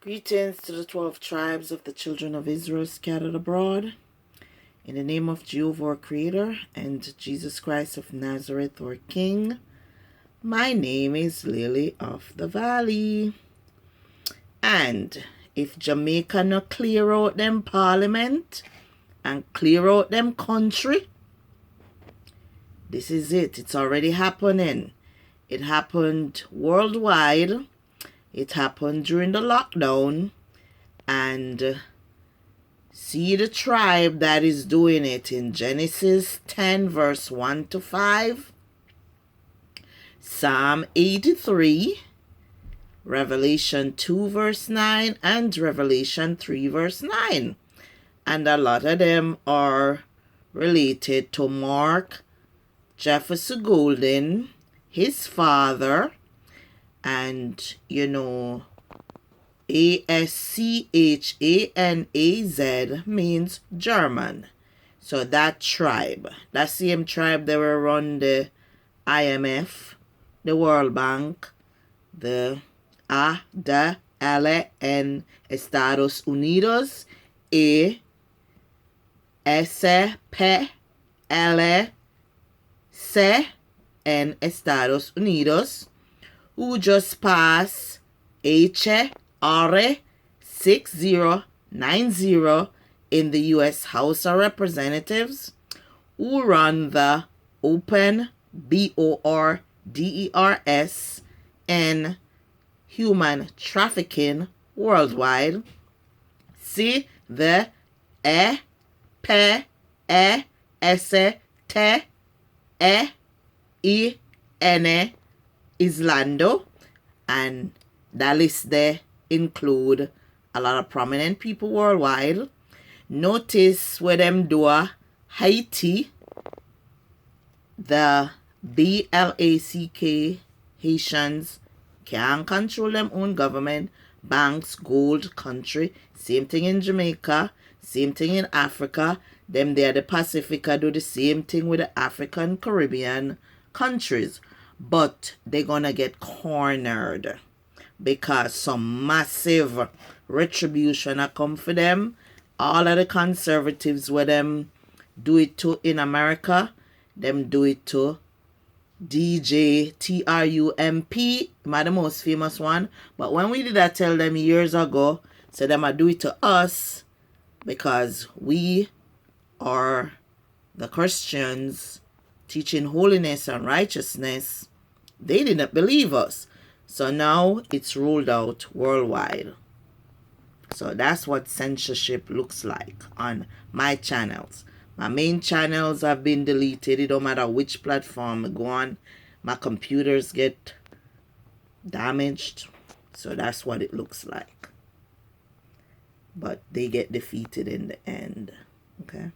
Greetings to the 12 tribes of the children of Israel scattered abroad. In the name of Jehovah our Creator and Jesus Christ of Nazareth our King, my name is Lily of the Valley. And if Jamaica not clear out them parliament and clear out them country, this is it. It's already happening. It happened worldwide. It happened during the lockdown. And see the tribe that is doing it in Genesis 10 verse 1 to 5, Psalm 83, Revelation 2 verse 9, and Revelation 3 verse 9. And a lot of them are related to Mark Jefferson Golden, his father, and ASCHANAZ means German. So that tribe, that same tribe they were run the IMF, the World Bank, the ADL Estados Unidos, SPLC en Estados Unidos, who just passed HR 6090 in the U.S. House of Representatives, who run the Open BORDERS and human trafficking worldwide. See the EPSTEN Islando, and that list there include a lot of prominent people worldwide. Notice where them do Haiti, the BLACK Haitians can't control them own government, banks, gold, country. Same thing in Jamaica, same thing in Africa. Them there the Pacifica do the same thing with the African Caribbean countries. But they're gonna get cornered because some massive retribution are come for them. All of the conservatives where them do it to in America, them do it to DJ Trump, the most famous one. But when we did that tell them years ago, so them I do it to us because we are the Christians teaching holiness and righteousness. They didn't believe us. So now it's rolled out worldwide. So that's what censorship looks like on my channels. My main channels have been deleted. It don't matter which platform I go on. My computers get damaged. So that's what it looks like. But they get defeated in the end. Okay.